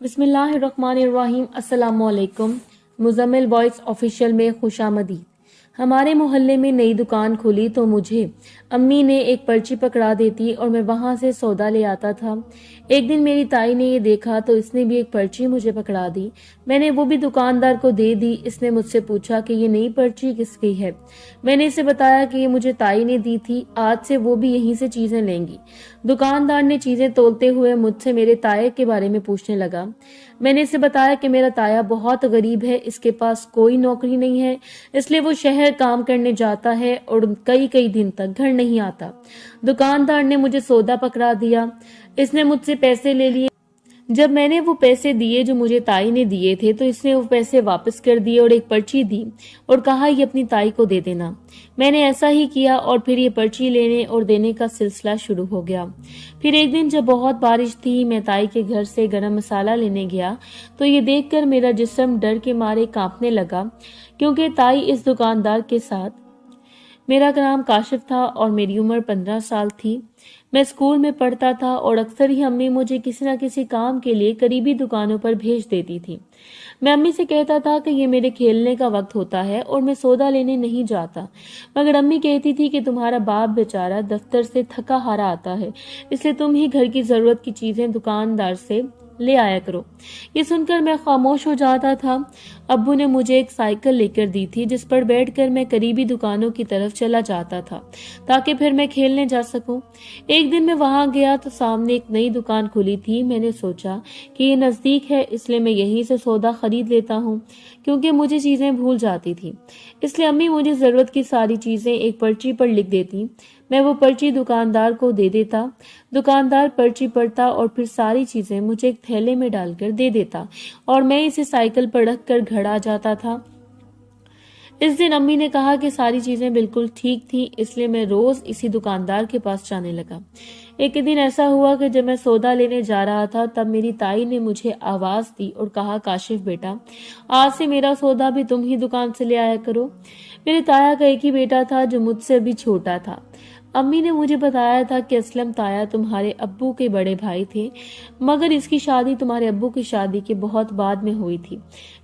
بسم اللہ الرحمن الرحیم۔ السلام علیکم۔ مزمل وائس آفیشیل میں خوش آمدید۔ ہمارے محلے میں نئی دکان کھلی تو مجھے امی نے ایک پرچی پکڑا دیتی اور میں وہاں سے سودا لے آتا تھا۔ ایک دن میری تائی نے یہ دیکھا تو اس نے بھی ایک پرچی مجھے پکڑا دی۔ میں نے وہ بھی دکاندار کو دے دی۔ اس نے مجھ سے پوچھا کہ یہ نئی پرچی کس کی ہے۔ میں نے اسے بتایا کہ یہ مجھے تائی نے دی تھی، آج سے وہ بھی یہیں سے چیزیں لیں گی۔ دکاندار نے چیزیں تولتے ہوئے مجھ سے میرے تایا کے بارے میں پوچھنے لگا۔ میں نے اسے بتایا کہ میرا تایا بہت غریب ہے، اس کے پاس کوئی نوکری نہیں ہے، اس لیے وہ شہر کام کرنے جاتا ہے اور کئی دن تک گھر نہیں آتا۔ دکاندار نے مجھے سودا پکڑا دیا۔ اس نے مجھ سے پیسے لے لیے۔ جب میں نے وہ پیسے دیے جو مجھے تائی نے دیے تھے تو اس نے وہ پیسے واپس کر دیے اور ایک پرچی دی اور کہا یہ اپنی تائی کو دے دینا۔ میں نے ایسا ہی کیا اور پھر یہ پرچی لینے اور دینے کا سلسلہ شروع ہو گیا۔ پھر ایک دن جب بہت بارش تھی، میں تائی کے گھر سے گرم مسالہ لینے گیا تو یہ دیکھ کر میرا جسم ڈر کے مارے کانپنے لگا، کیونکہ تائی اس دکاندار کے ساتھ۔ میرا نام کاشف تھا اور میری عمر 15 سال تھی۔ میں اسکول میں پڑھتا تھا اور اکثر ہی امی مجھے کسی نہ کسی کام کے لیے قریبی دکانوں پر بھیج دیتی تھی۔ میں امی سے کہتا تھا کہ یہ میرے کھیلنے کا وقت ہوتا ہے اور میں سودا لینے نہیں جاتا، مگر امی کہتی تھی کہ تمہارا باپ بیچارہ دفتر سے تھکا ہارا آتا ہے، اس لیے تم ہی گھر کی ضرورت کی چیزیں دکاندار سے لے آیا کرو۔ یہ سن کر میں خاموش ہو جاتا تھا۔ ابو نے مجھے ایک سائیکل لے کر دی تھی جس پر بیٹھ کر میں قریبی دکانوں کی طرف چلا جاتا تھا تاکہ پھر میں کھیلنے جا سکوں۔ ایک دن میں وہاں گیا تو سامنے ایک نئی دکان کھلی تھی۔ میں نے سوچا کہ یہ نزدیک ہے، اس لیے میں یہیں سے سودا خرید لیتا ہوں، کیونکہ مجھے چیزیں بھول جاتی تھی، اس لیے امی مجھے ضرورت کی ساری چیزیں ایک پرچی پر لکھ دیتی۔ میں وہ پرچی دکاندار کو دے دیتا۔ دکاندار پرچی پڑھتا اور پھر ساری چیزیں مجھے ایک تھیلے میں ڈال کر دے دیتا اور میں اسے سائیکل پر رکھ کر گھر آ جاتا تھا۔ اس دن امی نے کہا کہ ساری چیزیں بالکل ٹھیک تھیں، اس لیے میں روز اسی دکاندار کے پاس جانے لگا۔ ایک دن ایسا ہوا کہ جب میں سودا لینے جا رہا تھا تب میری تائی نے مجھے آواز دی اور کہا کاشف بیٹا، آج سے میرا سودا بھی تم ہی دکان سے لے آیا کرو۔ میرے تایا کا ایک ہی بیٹا تھا جو مجھ سے بھی چھوٹا تھا۔ امی نے مجھے بتایا تھا کہ اسلم تایا تمہارے ابو کے بڑے بھائی تھے، مگر اس کی شادی تمہارے ابو کی شادی کے بہت بعد میں ہوئی تھی،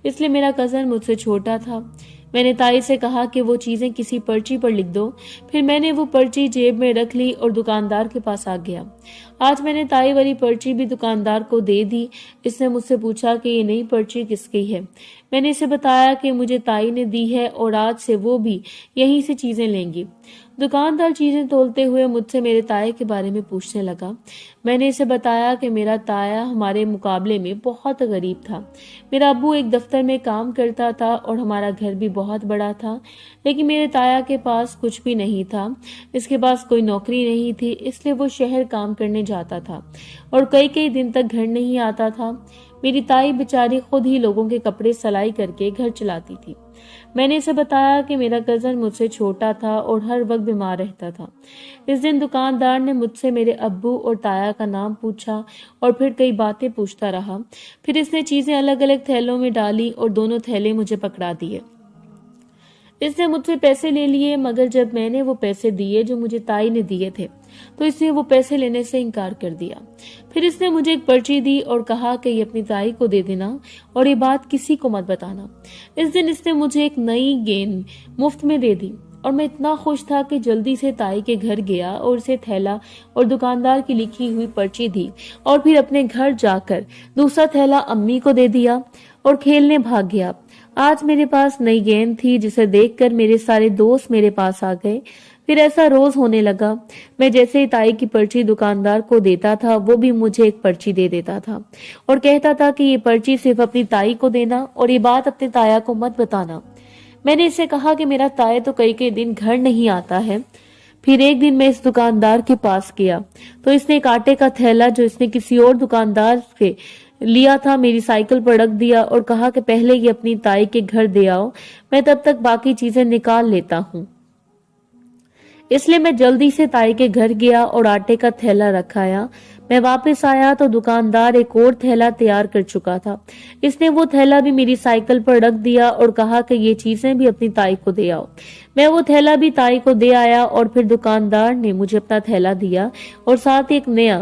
اس لیے میرا کزن مجھ سے چھوٹا تھا۔ میں نے تائی سے کہا کہ وہ چیزیں کسی پرچی پر لکھ دو۔ پھر میں نے وہ پرچی جیب میں رکھ لی اور دکاندار کے پاس آ گیا۔ آج میں نے تائی والی پرچی بھی دکاندار کو دے دی۔ اس نے مجھ سے پوچھا کہ یہ نئی پرچی کس کی ہے۔ میں نے اسے بتایا کہ مجھے تائی نے دی ہے اور آج سے وہ بھی یہیں سے چیزیں لیں گی۔ دکاندار چیزیں تولتے ہوئے مجھ سے میرے تایا کے بارے میں پوچھنے لگا۔ میں نے اسے بتایا کہ میرا تایا ہمارے مقابلے میں بہت غریب تھا۔ میرا ابو ایک دفتر میں کام کرتا تھا اور ہمارا گھر بھی بہت بڑا تھا، لیکن میرے تایا کے پاس کچھ بھی نہیں تھا۔ اس کے پاس کوئی نوکری نہیں تھی، اس لیے وہ شہر کام کرنے جاتا تھا اور کئی دن تک گھر نہیں آتا تھا۔ میری تائی بیچاری خود ہی لوگوں کے کپڑے سلائی کر کے گھر چلاتی تھی۔ میں نے اسے بتایا کہ میرا کزن مجھ سے چھوٹا تھا اور ہر وقت بیمار رہتا تھا۔ اس دن دکاندار نے مجھ سے میرے ابو اور تایا کا نام پوچھا اور پھر کئی باتیں پوچھتا رہا۔ پھر اس نے چیزیں الگ الگ تھیلوں میں ڈالی اور دونوں تھیلے مجھے پکڑا دیے۔ اس نے مجھ سے پیسے لے لیے، مگر جب میں نے وہ پیسے دیے جو مجھے تائی نے دیے تھے تو اس نے وہ پیسے لینے سے انکار کر دیا۔ پھر اس نے مجھے ایک پرچی دی اور کہا کہ یہ اپنی تائی کو دے دینا اور یہ بات کسی کو مت بتانا۔ اس دن اس نے مجھے ایک نئی گیند مفت میں دے دی اور میں اتنا خوش تھا کہ جلدی سے تائی کے گھر گیا اور اسے تھیلا اور دکاندار کی لکھی ہوئی پرچی دی اور پھر اپنے گھر جا کر دوسرا تھیلا امی کو دے دیا اور کھیلنے بھاگ گیا۔ آج میرے پاس نئی گیند تھی جسے دیکھ کر میرے سارے دوست میرے پاس آ گئے۔ پھر ایسا روز ہونے لگا۔ میں جیسے ہی تائی کی پرچی دکاندار کو دیتا تھا وہ بھی مجھے ایک پرچی دے دیتا تھا اور کہتا تھا کہ یہ پرچی صرف اپنی تائی کو دینا اور یہ بات اپنے تایا کو مت بتانا۔ میں نے اسے کہا کہ میرا تایا تو کئی دن گھر نہیں آتا ہے۔ پھر ایک دن میں اس دکاندار کے پاس گیا تو اس نے ایک آٹے کا تھیلا جو اس نے کسی اور دکاندار سے لیا تھا میری سائیکل پر رکھ دیا اور کہا کہ پہلے یہ اپنی تائی کے گھر دے آؤ، میں تب تک باقی چیزیں نکال لیتا ہوں۔ اس لیے میں جلدی سے تائی کے گھر گیا اور آٹے کا تھیلا رکھایا۔ میں واپس آیا تو دکاندار ایک اور تھیلا تیار کر چکا تھا۔ اس نے وہ تھیلا بھی میری سائیکل پر رکھ دیا اور کہا کہ یہ چیزیں بھی اپنی تائی کو دے آؤ۔ میں وہ تھیلا بھی تائی کو دے آیا اور پھر دکاندار نے مجھے اپنا تھیلا دیا اور ساتھ ایک نیا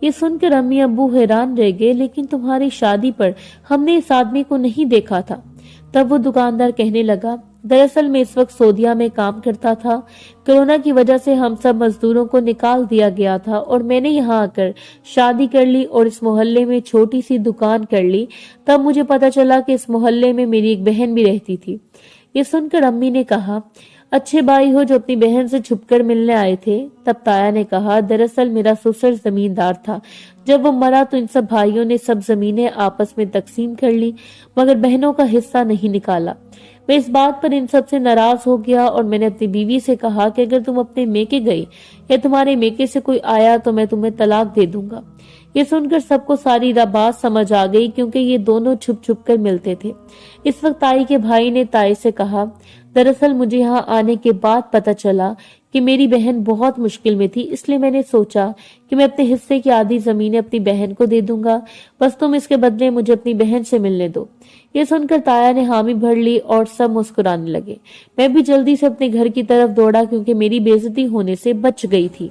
یہ سن کر امی ابو حیران رہ گئے، لیکن تمہاری شادی پر ہم نے اس آدمی کو نہیں دیکھا تھا۔ تب وہ دکاندار کہنے لگا، دراصل میں اس وقت سعودیہ میں کام کرتا تھا۔ کرونا کی وجہ سے ہم سب مزدوروں کو نکال دیا گیا تھا اور میں نے یہاں آ کر شادی کر لی اور اس محلے میں چھوٹی سی دکان کر لی۔ تب مجھے پتا چلا کہ اس محلے میں میری ایک بہن بھی رہتی تھی۔ یہ سن کر امی نے کہا، اچھے بھائی ہو جو اپنی بہن سے چھپ کر ملنے آئے تھے۔ تب تایا نے کہا، دراصل میرا سسر زمیندار تھا، جب وہ مرا تو ان سب بھائیوں نے سب زمینیں آپس میں تقسیم کر لی، مگر بہنوں کا حصہ نہیں نکالا۔ میں اس بات پر ان سب سے ناراض ہو گیا اور میں نے اپنی بیوی سے کہا کہ اگر تم اپنے میکے گئی یا تمہارے میکے سے کوئی آیا تو میں تمہیں طلاق دے دوں گا۔ یہ سن کر سب کو ساری بات سمجھ آ گئی، کیونکہ یہ دونوں چھپ چھپ کر ملتے تھے۔ اس وقت تائی کے بھائی نے تائی سے کہا، دراصل مجھے یہاں آنے کے بعد پتا چلا کہ میری بہن بہت مشکل میں تھی، اس لیے میں نے سوچا کہ میں اپنے حصے کی آدھی زمینیں اپنی بہن کو دے دوں گا، بس تم اس کے بدلے مجھے اپنی بہن سے ملنے دو۔ یہ سن کر تایا نے حامی بھر لی اور سب مسکرانے لگے۔ میں بھی جلدی سے اپنے گھر کی طرف دوڑا کیونکہ میری بے عزتی ہونے سے بچ گئی تھی۔